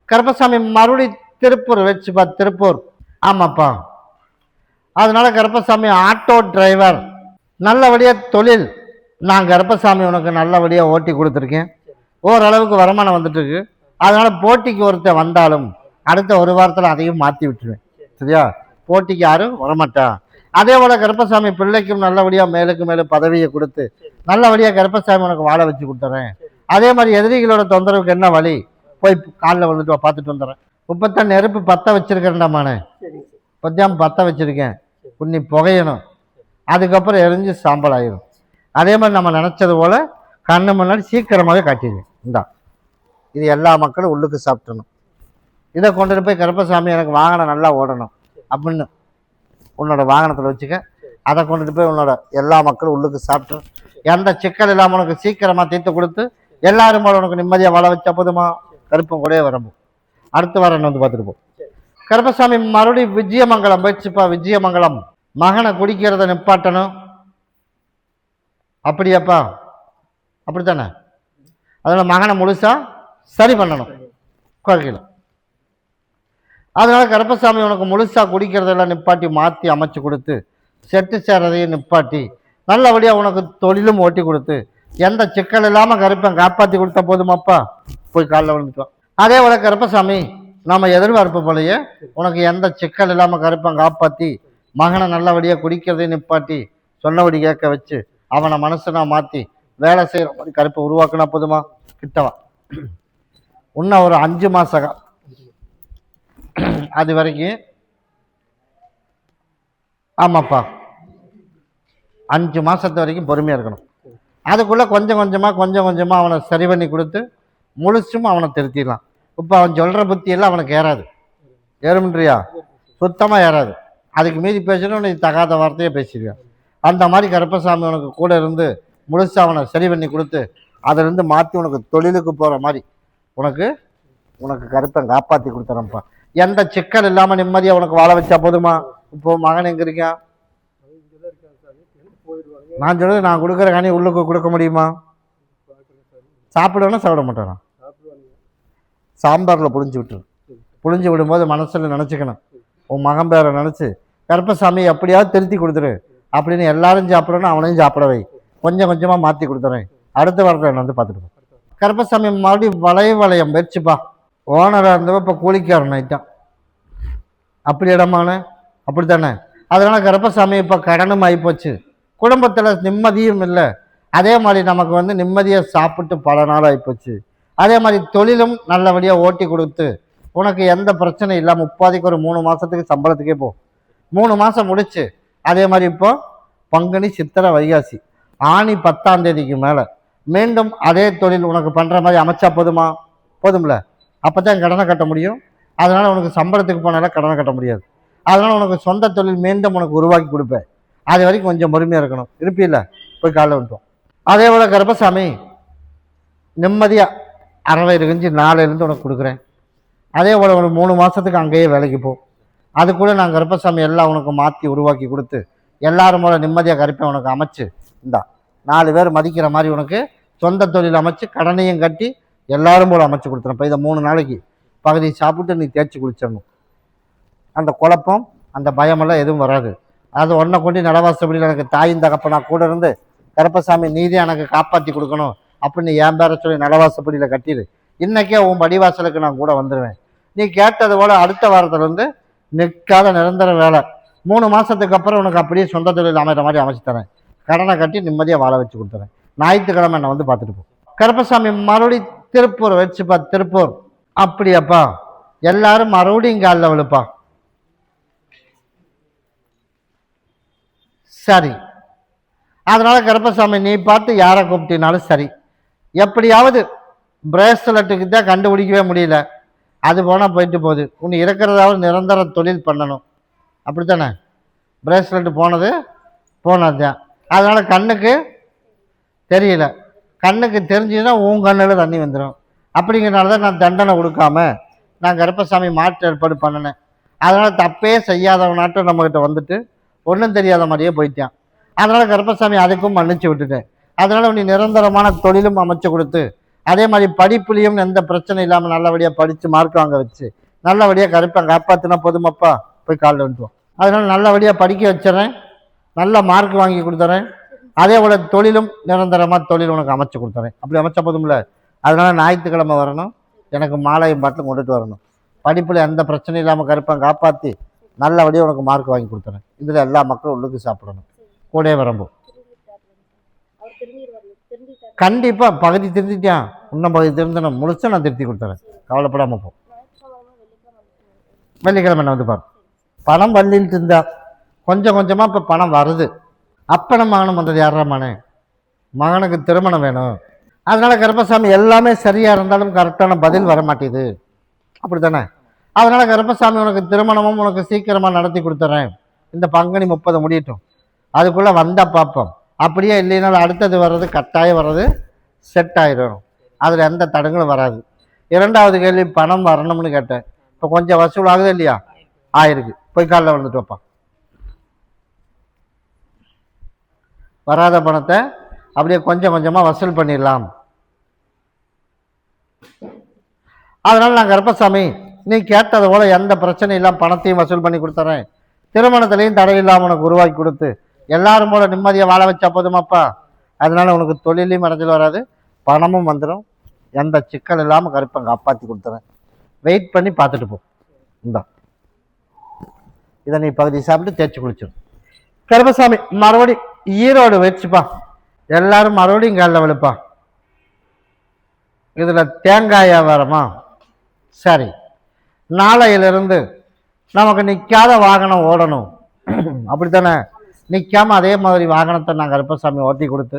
கருப்பசாமி மறுபடி திருப்பூர் வச்சுப்பா, திருப்பூர். ஆமாப்பா. அதனால கருப்பசாமி ஆட்டோ டிரைவர், நல்லபடியாக தொழில். நான் கருப்பசாமி உனக்கு நல்லபடியாக ஓட்டி கொடுத்துருக்கேன். ஓரளவுக்கு வருமானம் வந்துட்டு இருக்கு. அதனால போட்டிக்கு ஒருத்தர் வந்தாலும் அடுத்த ஒரு வாரத்தில் அதையும் மாற்றி விட்டுருவேன். சரியா? போட்டிக்கு யாரும் வரமாட்டா. அதே போல கருப்பசாமி பிள்ளைக்கும் நல்லபடியாக மேலுக்கு மேலே பதவியை கொடுத்து நல்லபடியாக கருப்பசாமி உனக்கு வாழ வச்சு கொடுத்துறேன். அதே மாதிரி எதிரிகளோட தொந்தரவுக்கு என்ன வழி, போய் காலில் வந்துட்டு பார்த்துட்டு வந்துடுறேன். இப்போத்தான் நெருப்பு பற்ற வச்சிருக்கிறேன்டாமானே, இப்போத்தான் பற்ற வச்சிருக்கேன். புண்ணி புகையணும், அதுக்கப்புறம் எரிஞ்சு சாம்பல் ஆயிடும். அதே மாதிரி நம்ம நினச்சது போல் கண்ணு முன்னாடி சீக்கிரமாகவே காட்டிடுவேன். இந்தா, இது எல்லா மக்களும் உள்ளுக்கு சாப்பிட்டணும். இதை கொண்டுட்டு போய் கருப்பசாமி எனக்கு வாகனம் நல்லா ஓடணும் அப்படின்னு உன்னோட வாகனத்தில் வச்சுக்க. அதை கொண்டுட்டு போய் உன்னோட எல்லா மக்களும் உள்ளுக்கு சாப்பிட்டு எந்த சிக்கல் இல்லாமல் உனக்கு சீக்கிரமாக தீர்த்து கொடுத்து எல்லாரும் போல உனக்கு நிம்மதியாக வாழ வச்சா போதுமா? கருப்பம் கூட வரம்பு. அடுத்து வர வந்து பார்த்துட்டு போ. கருப்பசாமி மறுபடியும் விஜயமங்கலம் போயிடுச்சுப்பா. விஜயமங்கலம் மகனை குடிக்கிறத நிப்பாட்டணும். அப்படியாப்பா? அப்படித்தானே? அதில் மகனை முழுசா சரி பண்ணணும், குறைக்கல. அதனால கருப்பசாமி உனக்கு முழுசா குடிக்கிறதெல்லாம் நிப்பாட்டி மாற்றி அமைச்சு கொடுத்து செட்டு சேர்றதையும் நிப்பாட்டி நல்லபடியாக உனக்கு தொழிலும் ஓட்டி கொடுத்து எந்த சிக்கல் இல்லாமல் கருப்பன் காப்பாற்றி கொடுத்த போதுமாப்பா? போய் காலில் விழுந்துட்டோம். அதே போல கருப்பசாமி நம்ம எதிர்பார்ப்பு போலையே உனக்கு எந்த சிக்கல் இல்லாமல் கருப்பன் காப்பாற்றி மகனை நல்லபடியாக குடிக்கிறதையும் நிப்பாட்டி சொன்னபடி கேட்க வச்சு அவனை மனசுனா மாற்றி வேலை செய்கிற மாதிரி கருப்பை உருவாக்குனா போதுமா? கிட்டவா. இன்னும் ஒரு 5 மாதம் அது வரைக்கும். ஆமாப்பா, 5 மாதத்து வரைக்கும் பொறுமையாக இருக்கணும். அதுக்குள்ளே கொஞ்சம் கொஞ்சமாக அவனை சரி பண்ணி கொடுத்து முழுசும் அவனை திருத்திடலாம். இப்போ அவன் சொல்கிற புத்தியெல்லாம் அவனுக்கு ஏறாது. ஏறும்ன்றியா? சுத்தமாக ஏறாது. அதுக்கு மீறி பேசணும், நீ தகாத வார்த்தையே பேசிடுவேன். அந்த மாதிரி கருப்பசாமி உனக்கு கூட இருந்து முழுசு அவனை சரி பண்ணி கொடுத்து அதிலிருந்து மாற்றி உனக்கு தொழிலுக்கு போகிற மாதிரி உனக்கு கருப்பன் காப்பாற்றி கொடுத்துறேன்ப்பா. எந்த சிக்கல் இல்லாமல் நிம்மதியாக உனக்கு வாழ வச்சா போதுமா? இப்போ மகன் எங்கே இருக்கான்? நான் சொல்றது, நான் கொடுக்குற கனி உள்ளுக்கு கொடுக்க முடியுமா? சாப்பிடுவேன்னா சாப்பிட மாட்டானா? சாம்பாரில் புழிஞ்சு விட்டுரு. புழிஞ்சு விடும்போது மனசில் நினச்சிக்கணும், உன் மகன் பேரை நினச்சி கருப்பசாமி எப்படியாவது திருத்தி கொடுத்துரு அப்படின்னு எல்லாரும் சாப்பிடணும். அவனையும் சாப்பிட வை. கொஞ்சம் கொஞ்சமாக மாற்றி கொடுத்துறேன். அடுத்த வாரத்தில் என்ன வந்து பார்த்துட்டு. கருப்பசாமி மறுபடியும் வளையம் வச்சுப்பா. ஓனராக இருந்தவ இப்போ கூலிக்காரன் ஆயிட்டான். அப்படி இடமான அப்படித்தானே? அதனால் கருப்பசாமி இப்போ கடனும் ஆகிப்போச்சு. குடும்பத்தில் நிம்மதியும் இல்லை. அதே மாதிரி நமக்கு நிம்மதியாக சாப்பிட்டு பல நாள் ஆகிப்போச்சு. அதே மாதிரி தொழிலும் நல்லபடியாக ஓட்டி கொடுத்து உனக்கு எந்த பிரச்சனையும் இல்லை. 30க்கு ஒரு 3 மாதத்துக்கு சம்பளத்துக்கே போ. 3 மாதம் முடிச்சு அதே மாதிரி இப்போ பங்குனி, சித்திரை, வைகாசி, ஆனி 10ஆம் தேதிக்கு மேலே மீண்டும் அதே தொழில் உனக்கு பண்ணுற மாதிரி அமைச்சா போதுமா? போதும்ல? அப்போ தான் கடனை கட்ட முடியும். அதனால் உனக்கு சம்பளத்துக்கு போனால கடனை கட்ட முடியாது. அதனால் உனக்கு சொந்த தொழில் மீண்டும் உனக்கு உருவாக்கி கொடுப்பேன். அது வரைக்கும் கொஞ்சம் பொறுமையாக இருக்கணும். இருப்பில்ல? போய் காலைல விட்டோம். அதே போல் கருப்பசாமி நிம்மதியாக அறவை கஞ்சி நாளையிலேருந்து உனக்கு கொடுக்குறேன். அதே போல் ஒரு 3 மாதத்துக்கு அங்கேயே வேலைக்கு போ. அது கூட நான் கருப்பசாமி எல்லாம் உனக்கு மாற்றி உருவாக்கி கொடுத்து எல்லாரும் போல நிம்மதியாக கருப்பை உனக்கு அமைச்சு இந்தா 4 பேர் மதிக்கிற மாதிரி உனக்கு சொந்த தொழில் அமைச்சு கடனையும் கட்டி எல்லாரும் போல அமைச்சு கொடுத்துறேன். இப்போ இதை 3 நாளைக்கு பகுதி சாப்பிட்டு நீ தேய்ச்சி குளிச்சிடணும். அந்த குழப்பம் அந்த பயமெல்லாம் எதுவும் வராது. அது ஒன்றை கொண்டு நிலவாசப்படியில் எனக்கு தாயின் தகப்பனா கூட இருந்து கருப்பசாமி நீதி எனக்கு காப்பாற்றி கொடுக்கணும் அப்படின்னு என் பேரை சொல்லி நிலவாசப்படியில் கட்டிடு. இன்றைக்கே உன் படிவாசலுக்கு நான் கூட வந்துடுவேன். நீ கேட்டது போல் அடுத்த வாரத்துலேருந்து நிற்காத நிரந்தர வேலை 3 மாதத்துக்கு அப்புறம் உனக்கு அப்படியே சொந்த தொழில் அமைகிற மாதிரி அமைச்சு தரேன். கடனை கட்டி நிம்மதியாக வாழ வச்சு கொடுத்துறேன். ஞாயிற்றுக்கிழமை என்னை வந்து பார்த்துட்டு போ. கருப்பசாமி மறுபடி திருப்பூர் வச்சுப்பா. திருப்பூர். அப்படியாப்பா? எல்லாரும் மறுபடியும் காலில் விழுப்பா. சரி. அதனால கருப்பசாமி நீ பார்த்து யாரை கூப்பிட்டினாலும் சரி. எப்படியாவது பிரேஸ்லெட்டுக்கு தான் கண்டுபிடிக்கவே முடியல. அது போனால் போயிட்டு போகுது. உன்னை இருக்கிறதாவது நிரந்தர தொழில் பண்ணணும். அப்படித்தானே? பிரேஸ்லெட்டு போனது தான். அதனால் கண்ணுக்கு தெரியல. கண்ணுக்கு தெரிஞ்சுன்னா உன் கண்ணில் தண்ணி வந்துடும். அப்படிங்கிறனால தான் நான் தண்டனை கொடுக்காம நான் கருப்பசாமி மாற்று ஏற்பாடு பண்ணினேன். அதனால் தப்பே செய்யாதவனாட்டம் நம்மக்கிட்ட வந்துட்டு ஒன்றும் தெரியாத மாதிரியே போயிட்டான். அதனால் கருப்பசாமி அதுக்கும் மன்னிச்சு விட்டுட்டேன். அதனால் நீ நிரந்தரமான தொழிலும் அமைச்சு கொடுத்து அதே மாதிரி படிப்புலையும் எந்த பிரச்சனை இல்லாமல் நல்லபடியாக படித்து மார்க் வாங்க வச்சு நல்லபடியாக கருப்பேன் காப்பாற்றினா போதுமாப்பா, போய் காலில் வந்துடுவோம். அதனால் நல்லபடியாக படிக்க வச்சிடறேன், நல்ல மார்க் வாங்கி கொடுத்துறேன். அதே போல் தொழிலும் நிரந்தரமாக தொழில் உனக்கு அமைச்சு கொடுத்துறேன். அப்படி அமைச்சா போதும்ல. அதனால் ஞாயிற்றுக்கிழமை வரணும், எனக்கு மாலையும் பாட்டிலும் கொண்டுட்டு வரணும். படிப்பில் எந்த பிரச்சனையும் இல்லாமல் கருப்பேன் காப்பாற்றி நல்லபடியாக உனக்கு மார்க் வாங்கி கொடுத்துறேன். இதில் எல்லா மக்களும் உள்ளுக்கு சாப்பிடணும். கூடவே வரம்போ கண்டிப்பாக பகுதி திருந்திட்டான், இன்னும் பகுதி திருந்தணும். முழுசாக நான் திருத்தி கொடுத்துறேன், கவலைப்படாமல் போ. வெள்ளிக்கிழமை நான் வந்து பாரு. பணம் வள்ளின்னு இருந்தா கொஞ்சம் கொஞ்சமாக இப்போ பணம் வருது. அப்பனும் மகனும் வந்தது யாராமானே, மகனுக்கு திருமணம் வேணும். அதனால கருப்பசாமி எல்லாமே சரியாக இருந்தாலும் கரெக்டான பதில் வர மாட்டேது, அப்படி தானே? அதனால கருப்பசாமி உனக்கு திருமணமும் உனக்கு சீக்கிரமாக நடத்தி கொடுத்துட்றேன். இந்த பங்குனி 30 முடியட்டும், அதுக்குள்ளே வந்தால் பார்ப்போம். அப்படியே இல்லைனாலும் அடுத்தது வர்றது கட்டாயம் வர்றது செட் ஆயிடும், அதில் எந்த தடங்களும் வராது. இரண்டாவது கேள்வி பணம் வரணும்னு கேட்டேன். இப்போ கொஞ்சம் வசூல் ஆகுது இல்லையா? ஆயிருக்கு. போய் காலில் வந்துட்டு வைப்பான். வராத பணத்தை அப்படியே கொஞ்சம் கொஞ்சமாக வசூல் பண்ணிடலாம். அதனால நான் கருப்பசாமி நீ கேட்டது போல எந்த பிரச்சனையும் இல்லாமல் பணத்தையும் வசூல் பண்ணி கொடுத்துறேன். திருமணத்திலையும் தடை இல்லாமல் உனக்கு உருவாக்கி கொடுத்து எல்லாரும் போல நிம்மதியாக வாழ வச்சா போதுமாப்பா. அதனால உனக்கு தொழிலையும் அடைஞ்சல் வராது, பணமும் வந்துடும், எந்த சிக்கல் இல்லாமல் கருப்பை காப்பாற்றி கொடுத்துறேன். வெயிட் பண்ணி பார்த்துட்டு போ. இந்தா இதை நீ பகுதி சாப்பிட்டு தேய்ச்சி குளிச்சிடும். கருப்பசாமி மறுபடி ஈரோடு வச்சுப்பா, எல்லாரும் மறுபடியும் காலில் விழுப்பா. இதில் தேங்காய் வியாபாரமா? சரி, நாளையிலிருந்து நமக்கு நிற்காத வாகனம் ஓடணும், அப்படித்தானே? நிற்காம அதே மாதிரி வாகனத்தை நான் கருப்பசாமி ஓட்டி கொடுத்து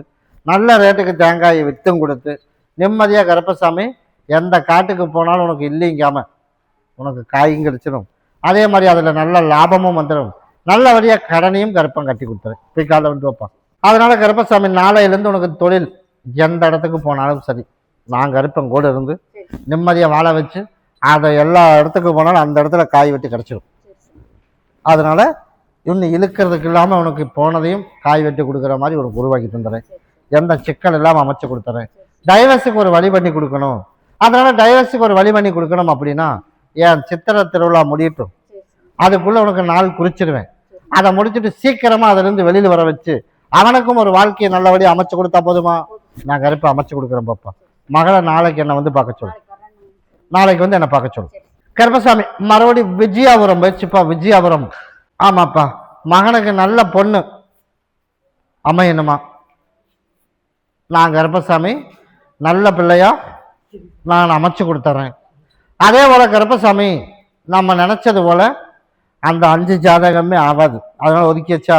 நல்ல ரேட்டுக்கு தேங்காயை விற்றும் கொடுத்து நிம்மதியாக கருப்பசாமி எந்த காட்டுக்கு போனாலும் உனக்கு இல்லைங்காம உனக்கு காயும் கிடைச்சிடும். அதே மாதிரி அதில் நல்ல லாபமும் வந்துடும். நல்ல வழியாக கடனையும் கருப்பம் கட்டி கொடுத்துறேன். போய் காலை வந்து வைப்பான். அதனால கருப்பசாமி நாளையிலேருந்து உனக்கு தொழில் எந்த இடத்துக்கு போனாலும் சரி, நான் கருப்பன் கூட இருந்து நிம்மதியாக வாழ வச்சு அதை எல்லா இடத்துக்கு போனாலும் அந்த இடத்துல காய் வெட்டி கிடச்சிடும். அதனால இன்னும் இழுக்கிறதுக்கு இல்லாமல் உனக்கு போனதையும் காய் வெட்டி கொடுக்குற மாதிரி உனக்கு உருவாக்கி தந்துடுறேன். எந்த சிக்கல் இல்லாமல் அமைச்சு கொடுத்துறேன். டைவர்ஸுக்கு ஒரு வழி பண்ணி கொடுக்கணும். அதனால டைவர்ஸுக்கு ஒரு வழி பண்ணி கொடுக்கணும் அப்படின்னா என் சித்திரை திருவிழா முடியட்டும், அதுக்குள்ள உனக்கு நாள் குறிச்சிடுவேன். அதை முடிச்சுட்டு சீக்கிரமா அதிலிருந்து வெளியில் வர வச்சு அவனுக்கும் ஒரு வாழ்க்கையை நல்லபடியாக அமைச்சு கொடுத்தா போதுமா? நான் கருப்பை அமைச்சு கொடுக்குறேன் பாப்பா. மகளை நாளைக்கு என்னை வந்து பார்க்க சொல்லு, நாளைக்கு வந்து என்னை பார்க்க சொல்லு. கருப்பசாமி மறுபடி விஜயாபுரம் போயிடுச்சுப்பா. விஜயாபுரம் ஆமாப்பா, மகனுக்கு நல்ல பொண்ணு அமையணுமா? நான் கருப்பசாமி நல்ல பிள்ளையா நான் அமைச்சு கொடுத்துட்றேன். அதே போல கருப்பசாமி நம்ம நினைச்சது போல அந்த 5 ஜாதகமே ஆகாது, அதனால ஒதுக்கி வச்சா.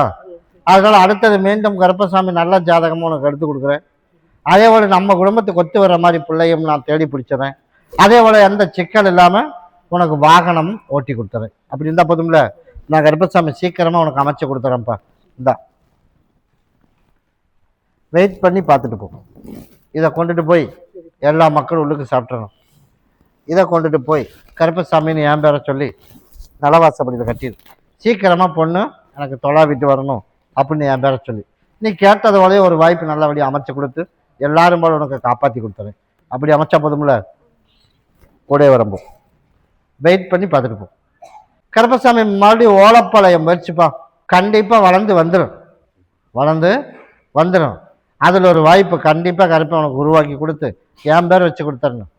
அதனால அடுத்தது மீண்டும் கருப்பசாமி நல்ல ஜாதகமும் உனக்கு எடுத்து கொடுக்குறேன். அதே போல நம்ம குடும்பத்துக்கு ஒத்து வர மாதிரி பிள்ளையும் நான் தேடி பிடிச்சிடறேன். அதே போல எந்த சிக்கல் இல்லாம உனக்கு வாகனம் ஓட்டி கொடுத்துறேன். அப்படி இருந்தா போதும்ல. நான் கருப்பசாமி சீக்கிரமா உனக்கு அமைச்சு கொடுத்துறேன்ப்பா. இந்தா வெயிட் பண்ணி பார்த்துட்டு போ. இதை கொண்டுட்டு போய் எல்லா மக்களும் உள்ளுக்கு சாப்பிட்றணும். இதை கொண்டுட்டு போய் கருப்பசாமின்னு என் பேரை சொல்லி நலவாசப்படியில் கட்டிடு. சீக்கிரமாக பொண்ணு எனக்கு தொழா விட்டு வரணும் அப்படின்னு என் பேரை சொல்லி நீ கேட்டது போலயே ஒரு வாய்ப்பு நல்லபடியாக அமைச்சு கொடுத்து எல்லாரும் போல உனக்கு காப்பாற்றி கொடுத்துறேன். அப்படி அமைச்சா போதும்ல. கூட வரம்போ வெயிட் பண்ணி பார்த்துட்டு போ. கருப்பசாமி மறுபடியும் ஓலப்பாளையம் முயற்சிப்பா. கண்டிப்பாக வளர்ந்து வந்துடும். அதில் ஒரு வாய்ப்பு கண்டிப்பாக கருப்பை உனக்கு உருவாக்கி கொடுத்து என் பேர் வச்சு கொடுத்துடணும்.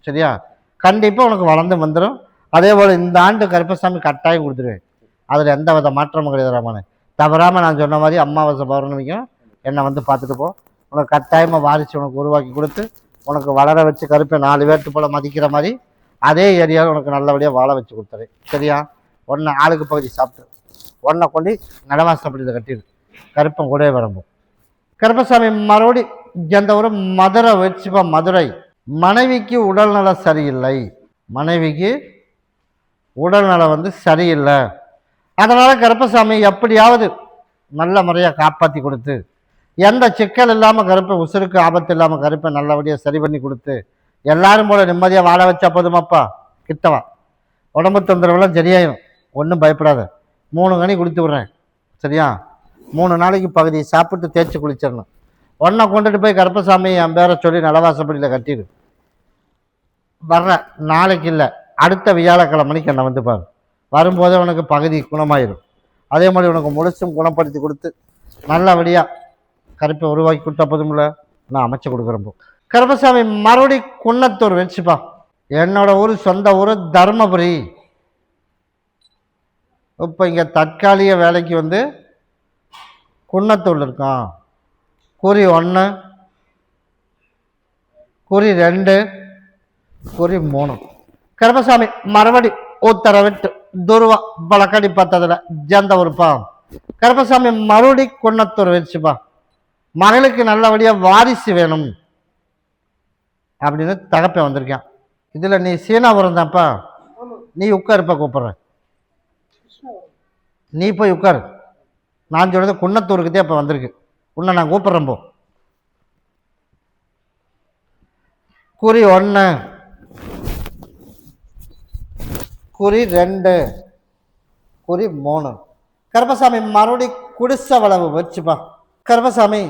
சரியா? கண்டிப்பாக உனக்கு வளர்ந்து வந்துடும். அதே போல் இந்த ஆண்டு கருப்பசாமி கட்டாயம் கொடுத்துருவேன். அதில் எந்த வித மாற்றமும் கிடையாது. தவறாமல் நான் சொன்ன மாதிரி அமாவாசை பௌர்ணமிக்கும் என்னை வந்து பார்த்துட்டு போ. உனக்கு கட்டாயமாக வாரிசு உனக்கு உருவாக்கி கொடுத்து உனக்கு வளர வச்சு கருப்பை 4 பேர்த்து போல் மதிக்கிற மாதிரி அதே ஏரியாவில் உனக்கு நல்லபடியாக வாழ வச்சு கொடுத்துறேன். சரியா? ஒன்றை ஆளுக்கு பகுதி சாப்பிட்டு ஒன்றை கொண்டு நடவாசப்படியில் கட்டிடு. கருப்பம் கூட வரம்போ. கருப்பசாமி மறுபடி எந்த ஒரு மதுரை வச்சுப்பா. மதுரை மனைவிக்கு உடல்நலம் சரியில்லை. மனைவிக்கு உடல்நலம் வந்து சரியில்லை. அதனால கருப்பசாமி எப்படியாவது நல்ல முறையாக காப்பாற்றி கொடுத்து எந்த சிக்கல் இல்லாமல் கருப்பை உசுருக்கு ஆபத்து இல்லாமல் கருப்பை நல்லபடியாக சரி பண்ணி கொடுத்து எல்லாரும் போல நிம்மதியாக வாழ வச்சா போதுமாப்பா. கிட்டவா உடம்பு தொந்தரவுலாம் சரியாயிடும், ஒன்றும் பயப்படாத. 3 கனி கொடுத்து விட்றேன். சரியா? 3 நாளைக்கு பகுதியை சாப்பிட்டு தேய்ச்சி குளிச்சிடணும். ஒன்றை கொண்டுட்டு போய் கருப்பசாமி என் பேரை சொல்லி நலவாசப்படியில் கட்டிடு. வர்ற நாளைக்கு இல்லை, அடுத்த வியாழக்கிழமைக்கு என்னை வந்து பாரு. வரும்போதே உனக்கு பகுதி குணமாயிரும். அதே மாதிரி உனக்கு முழுசும் குணப்படுத்தி கொடுத்து நல்லபடியாக கருப்பை உருவாக்கி கொடுத்தா போதும்ல, நான் அமைச்சு கொடுக்குறேன். போ கருப்பசாமி மறுபடி குன்னத்தூர் வச்சுப்பா. என்னோட ஊர் சொந்த ஊர் தருமபுரி. இப்போ இங்கே தற்காலிக வேலைக்கு வந்து குன்னத்தூர் இருக்கான். குறி 1, குறி 2, குறி 3. கருப்பசாமி மறுபடி உத்தரவிட்டு துருவா பழக்கடி பார்த்ததுல ஜந்த உறுப்பா. கருப்பசாமி மறுபடி குன்னத்தூர் வச்சுப்பா. மகளுக்கு நல்லபடியாக வாரிசு வேணும் அப்படின்னு தகப்பேன் வந்திருக்கேன். இதில் நீ சீனாபுரம் தான்ப்பா. நீ உட்காருப்பா, கூப்பிட்றேன். நீ போய் உட்காரு. நான் சொல்றது குன்னத்தூருக்குதே இப்போ வந்திருக்கு. உன்னை நான் கூப்பிட்றேன். போ குறி 1, குறி 2, குறி 3. கருப்பசாமி மறுபடி குடிசை வளவு வச்சுப்பா. கருப்பசாமி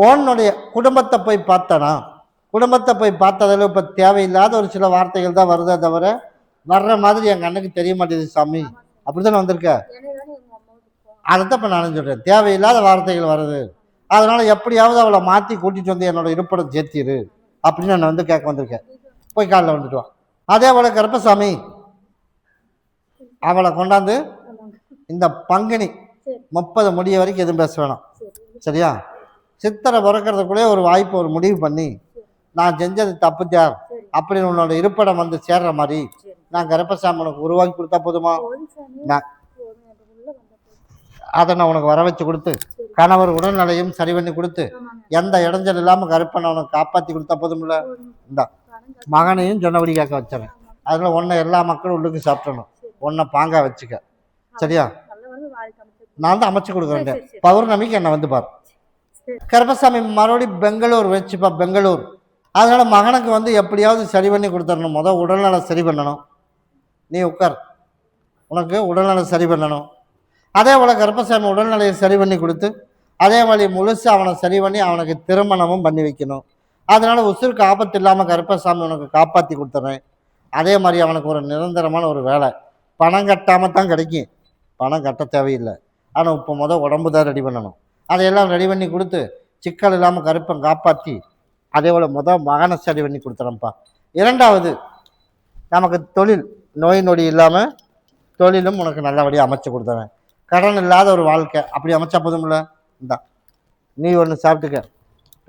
உன்னுடைய குடும்பத்தை போய் பார்த்தனா, குடும்பத்தை போய் பார்த்ததில் இப்போ தேவையில்லாத ஒரு சில வார்த்தைகள் தான் வருதே தவிர வர்ற மாதிரி என் கண்ணுக்கு தெரிய மாட்டேங்குது சாமி. அப்படித்தானே வந்திருக்க? அதைத்தான் இப்போ நானும் சொல்கிறேன். தேவையில்லாத வார்த்தைகள் வருது, அதனால எப்படியாவது அவளை மாற்றி கூட்டிகிட்டு வந்து என்னோட இருப்பிடம் சேர்த்திரு அப்படின்னு நான் வந்து கேட்க வந்திருக்கேன். போய் காலில் வந்துட்டு வா. அதே போல் கருப்பசாமி அவளை கொண்டாந்து இந்த பங்குனி 30 முடிய வரைக்கும் எதுவும் பேச வேணாம், சரியா? சித்திரை பிறக்கிறதுக்குள்ளே ஒரு வாய்ப்பு, ஒரு முடிவு பண்ணி நான் செஞ்சது தப்பு தேர் அப்படின்னு உன்னோட இருப்பிடம் வந்து சேர்ற மாதிரி நான் கருப்பசாமி உனக்கு உருவாக்கி கொடுத்தா போதுமா? நான் அதை நான் உனக்கு வர வச்சு கொடுத்து கணவர் உடல்நிலையும் சரி பண்ணி கொடுத்து எந்த இடைஞ்சல் இல்லாமல் கருப்பனை உனக்கு காப்பாற்றி கொடுத்தா போதும்ல. இந்த மகனையும் சொன்னபடி கேட்க வச்சிடறேன். அதில் ஒன்றை எல்லா மக்களும் உள்ளுக்கு சாப்பிடணும், ஒன்றை பாங்கா வச்சுக்க, சரியா? நான் தான் அமைச்சு கொடுக்குறேன். பௌர்ணமிக்கு என்னை வந்து பாரு. கருப்பசாமி மறுபடி பெங்களூர் வச்சுப்பா, பெங்களூர். அதனால மகனுக்கு வந்து எப்படியாவது சரி பண்ணி கொடுத்துடணும். முதல் உடல்நலம் சரி பண்ணணும். நீ உட்கார், உனக்கு உடல்நலம் சரி பண்ணணும். அதே போல் கருப்பசாமி உடல்நிலையை சரி பண்ணி கொடுத்து அதே மாதிரி முழுசு அவனை சரி பண்ணி அவனுக்கு திருமணமும் பண்ணி வைக்கணும். அதனால உசுருக்கு ஆபத்து இல்லாமல் கருப்பசாமி உனக்கு காப்பாற்றி கொடுத்துறேன். அதே மாதிரி அவனுக்கு ஒரு நிரந்தரமான ஒரு வேலை, பணம் கட்டாமல் தான் கிடைக்கும், பணம் கட்ட தேவையில்லை. ஆனால் இப்போ உடம்பு தான் ரெடி பண்ணணும். அதையெல்லாம் ரெடி பண்ணி கொடுத்து சிக்கல் இல்லாமல் கருப்பன் காப்பாற்றி அதே போல் மகனை சரி பண்ணி கொடுத்துறேன்ப்பா. 2வது நமக்கு தொழில், நோய் நொடி இல்லாமல் தொழிலும் உனக்கு நல்லபடியாக அமைச்சு கொடுத்துறேன். கடன் இல்லாத ஒரு வாழ்க்கை அப்படி அமைச்சா போதும்ல. இந்தா நீ ஒன்று சாப்பிட்டுக்க,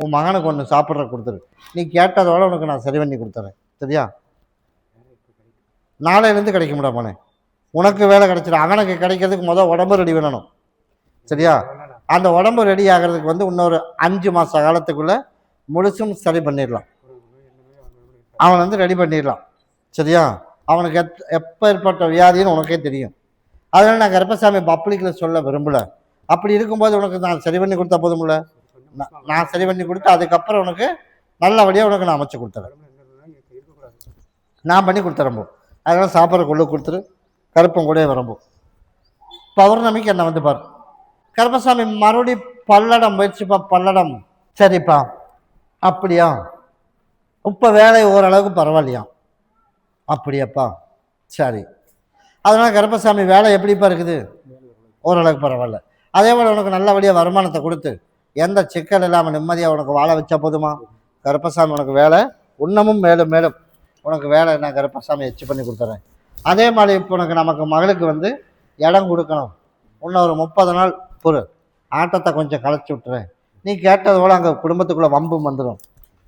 உன் மகனுக்கு ஒன்று சாப்பிட்ற கொடுத்துரு. நீ கேட்டதோட உனக்கு நான் சரி பண்ணி கொடுத்துறேன், சரியா? நாளையிலேருந்து கிடைக்க முடியாமனே உனக்கு வேலை கிடைச்சிடும். அவனுக்கு கிடைக்கிறதுக்கு உடம்பு ரெடி பண்ணணும், சரியா? அந்த உடம்பு ரெடி ஆகிறதுக்கு வந்து இன்னொரு 5 மாத காலத்துக்குள்ளே முழுசும் சரி பண்ணிடலாம். அவனை வந்து ரெடி பண்ணிடலாம், சரியா? அவனுக்கு எப்போ ஏற்பட்ட வியாதின்னு உனக்கே தெரியும். அதனால நான் கருப்பசாமி பப்ளிக்கில் சொல்ல விரும்பலை. அப்படி இருக்கும்போது உனக்கு நான் சரி பண்ணி கொடுத்தா போதும்ல. நான் சரி பண்ணி கொடுத்து அதுக்கப்புறம் உனக்கு நல்லபடியாக உனக்கு நான் அமைச்சு கொடுத்துறேன், நான் பண்ணி கொடுத்துறம்போ. அதனால சாப்பிட்ற கொள்ளு கொடுத்துரு, கருப்பம் கூட வரம்போ. பௌர்ணமிக்கு என்னை வந்து பாரு. கருப்பசாமி மறுபடி பல்லடம் போயிடுச்சுப்பா, பல்லடம். சரிப்பா, அப்படியா? இப்போ வேலை ஓரளவுக்கு பரவாயில்லையா? அப்படியாப்பா, சரி. அதனால கருப்பசாமி வேலை எப்படிப்பா இருக்குது? ஓரளவுக்கு பரவாயில்ல. அதே போல் உனக்கு நல்லபடியாக வருமானத்தை கொடுத்து எந்த சிக்கல் இல்லாமல் நிம்மதியாக உனக்கு வாழ வச்சா போதுமா? கருப்பசாமி உனக்கு வேலை இன்னமும் மேலும் மேலும் உனக்கு வேலை நான் கருப்பசாமி எச்சு பண்ணி கொடுத்துறேன். அதே மாதிரி இப்போ உனக்கு நமக்கு மகளுக்கு வந்து இடம் கொடுக்கணும். இன்னும் ஒரு 30 நாள் பொறு, ஆட்டத்தை கொஞ்சம் களைச்சி விட்டுறேன். நீ கேட்டது போல் அங்கே குடும்பத்துக்குள்ளே வம்பும் வந்துடும்,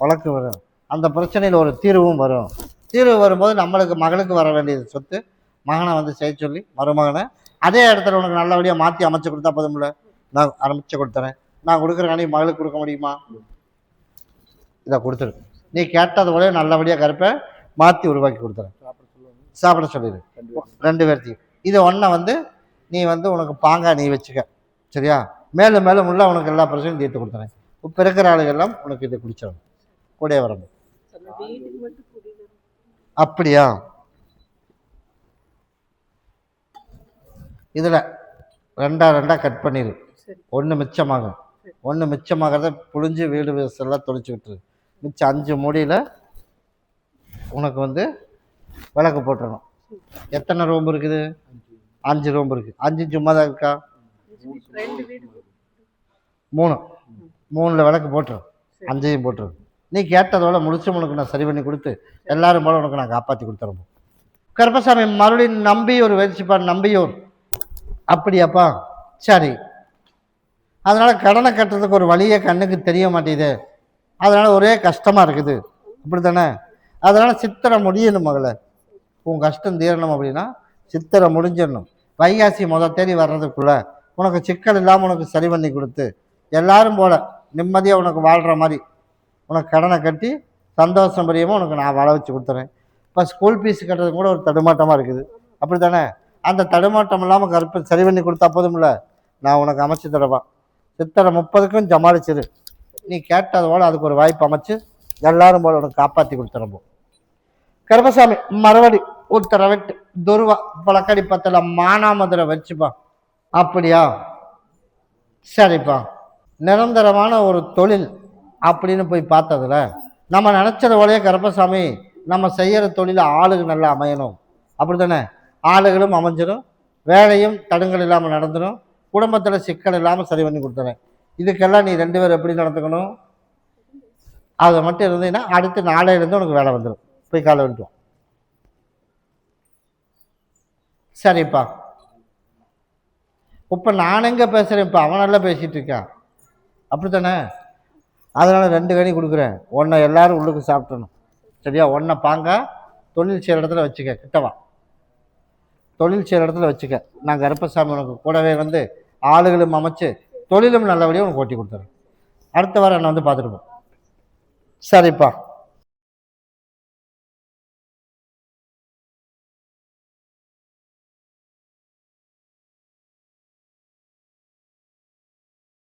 வழக்கு வரும், அந்த பிரச்சனையில் ஒரு தீர்வும் வரும். தீர்வு வரும்போது நம்மளுக்கு மகளுக்கு வர வேண்டியது சொத்து மகனை வந்து செய்ய சொல்லி மருமகனை அதே இடத்துல உனக்கு நல்லபடியாக மாற்றி அமைச்சு கொடுத்தா போதும்ல. நான் ஆரம்பிச்சு கொடுத்துறேன். நான் கொடுக்குற காணி மகளுக்கு கொடுக்க முடியுமா? இதை கொடுத்துரு. நீ கேட்டது போல நல்லபடியாக கருப்பை மாற்றி உருவாக்கி கொடுத்துறேன், சாப்பிட சொல்லிடு 2 பேர்த்தையும். இதை ஒன்றை வந்து நீ வந்து உனக்கு பாங்கா நீ வச்சுக்க, சரியா? மேலும் மேலும் உள்ள உனக்கு எல்லா பிரச்சனையும் தீர்த்து கொடுத்துறேன். இப்போ இருக்கிற ஆளுகள்லாம் உனக்கு இதை குடிச்சிடணும், கூட வரணும். அப்படியா? இதில் 2 கட் பண்ணிடு, 1 மிச்சமாகும். 1 மிச்சமாகிறத புழிஞ்சு வீடு எல்லாம் தொளிச்சு விட்டுரு. மிச்சம் 5 மூடியில் உனக்கு வந்து விளக்கு போட்டுறணும். எத்தனை ரூம் இருக்குது? 5 ரூம் இருக்குது. 5 சும்மா தான் இருக்கா? 3. 3ல் விளக்கு போட்டுரும், 5ஐயும் போட்டுரும். நீ கேட்டதோட முடிச்சு உனக்கு நான் சரி பண்ணி கொடுத்து எல்லாரும் போல உனக்கு நான் காப்பாற்றி கொடுத்துருவோம். கருப்பசாமி மறுபடியும் நம்பியூர் வச்சுப்பான். நம்பியூர் அப்படியாப்பா, சரி. அதனால் கடனை கட்டுறதுக்கு ஒரு வழியே கண்ணுக்கு தெரிய மாட்டேங்குது, அதனால் ஒரே கஷ்டமாக இருக்குது, அப்படி தானே? அதனால் சித்திரை முடியணும் மகளை. உன் கஷ்டம் தீரணும் அப்படின்னா சித்திரை முடிஞ்சிடணும். வைகாசி தேதி வர்றதுக்குள்ளே உனக்கு சிக்கல் இல்லாமல் உனக்கு சரி பண்ணி கொடுத்து எல்லாரும் போல நிம்மதியாக உனக்கு வாழ்கிற மாதிரி உனக்கு கடனை கட்டி சந்தோஷம் பிரியமாக உனக்கு நான் வாழ வச்சு கொடுத்துறேன். இப்போ ஸ்கூல் ஃபீஸ் கட்டுறது கூட ஒரு தடுமாட்டமாக இருக்குது, அப்படி தானே? அந்த தடுமாட்டம் இல்லாமல் கருப்பு சரி பண்ணி கொடுத்தா போதும் இல்லை, நான் உனக்கு அமைச்சு தருவேன். சித்திரை 30க்கும் ஜமாளிச்சிரு. நீ கேட்டதோட அதுக்கு ஒரு வாய்ப்பு அமைச்சு எல்லாரும் போல உனக்கு காப்பாற்றி கொடுத்துறப்போ. கருப்பசாமி மறுபடி உத்தரவிட்டு துருவா பழக்கடி பத்தில் மானாமதுரை வச்சுப்பா. அப்படியா, சரிப்பா. நிரந்தரமான ஒரு தொழில் அப்படின்னு போய் பார்த்ததுல நம்ம நினச்சது போலயே கருப்பசாமி நம்ம செய்கிற தொழில் ஆளுக்கு நல்லா அமையணும், அப்படி தானே? ஆளுகளும் அமைஞ்சிடும், வேலையும் தடுங்கள் இல்லாமல் நடந்துடும், குடும்பத்தில் சிக்கல் இல்லாமல் சரி பண்ணி கொடுத்துறேன். இதுக்கெல்லாம் நீ 2 பேரும் எப்படி நடந்துக்கணும்? அதை மட்டும் இருந்தீங்கன்னா அடுத்து நாளையிலேருந்து உனக்கு வேலை வந்துடும். போய் காலை வந்துடும். சரிப்பா. இப்போ நான் எங்கே பேசுகிறேன்? இப்போ அவனெல்லாம் பேசிகிட்டு இருக்கான், அப்படி தானே? அதனால் 2 கனி கொடுக்குறேன். ஒன்றை எல்லாரும் உள்ளுக்கு சாப்பிட்டணும், சரியா? ஒன்றை பாங்க தொழில் செய்கிற இடத்துல வச்சுக்க, கிட்டவா தொழில் செய்கிற இடத்துல வச்சுக்க. நான் கருப்பசாமி உனக்கு கூடவே வந்து ஆளுகளும் அமைச்சு தொழிலும் நல்லபடியாக உனக்கு ஓட்டி கொடுத்துறேன். அடுத்த வாரம் என்னை வந்து பார்த்துட்டு போ. சரிப்பா.